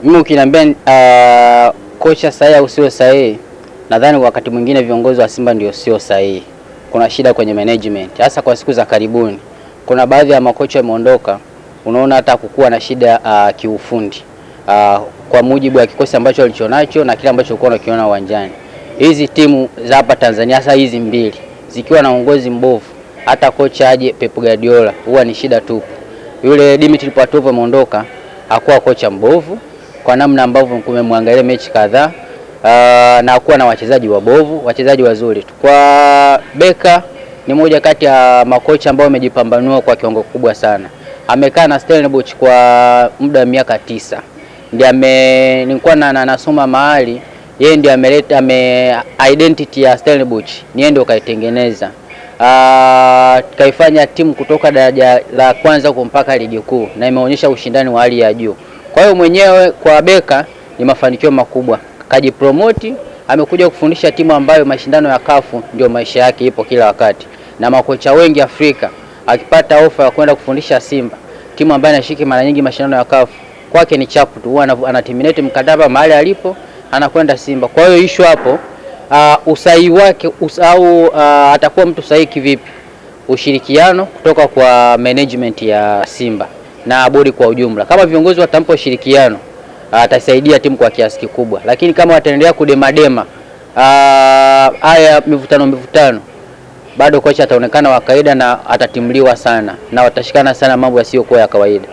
Mimi ukiniambia kocha sahihi au sio sahihi, nadhani wakati mwingine viongozi wa Simba ndio sio sahihi. Kuna shida kwenye management. Hasa kwa siku za karibuni. Kuna baadhi ya makocha wameondoka, unaona hata kukua na shida kiufundi. Kwa mujibu wa kikosi ambacho walichonacho na kile ambacho ulikuwa unakiona uwanjani. Hizi timu za hapa Tanzania, hasa hizi mbili, zikiwa na uongozi mbovu, hata kocha aje Pep Guardiola huwa ni shida tu. Yule Dimitri Pavlov ameondoka, hakuwa kocha mbovu kwa namna ambavyo kumemwangalia mechi kadhaa, na hakuwa na wachezaji wabovu, wachezaji wazuri tu. Kwa Beka ni moja kati ya makocha ambao wamejipambanua kwa kiwango kubwa sana. Amekaa na Stellenbosch kwa muda wa miaka 9. Ndiye nilikuwa nasoma mahali, yeye ndiye ameleta identity ya Stellenbosch, ni ndio kaitengeneza. Kaifanya timu kutoka daraja la kwanza mpaka ligi kuu na imeonyesha ushindani wa hali ya juu. Kwa hiyo mwenyewe kwa Beka ni mafanikio makubwa. Kajipromote, amekuja kufundisha timu ambayo mashindano ya kafu ndio maisha yake ipo kila wakati. Na makocha wengi Afrika akipata ofa ya kwenda kufundisha Simba, timu ambayo inashiriki mara nyingi mashindano ya kafu, kwake ni chapu tu, anaterminate mkataba mahali alipo, anakwenda Simba. Kwa hiyo issue hapo usahihi wake au atakuwa mtu sahihi kivipi? Ushirikiano kutoka kwa management ya Simba na bodi kwa ujumla. Kama viongozi watampa ushirikiano, atasaidia timu kwa kiasi kikubwa. Lakini kama wataendelea kudemadema haya mivutano, bado kocha ataonekana wa kawaida na atatimliwa sana na watashikana sana mambo yasiyokuwa ya kawaida.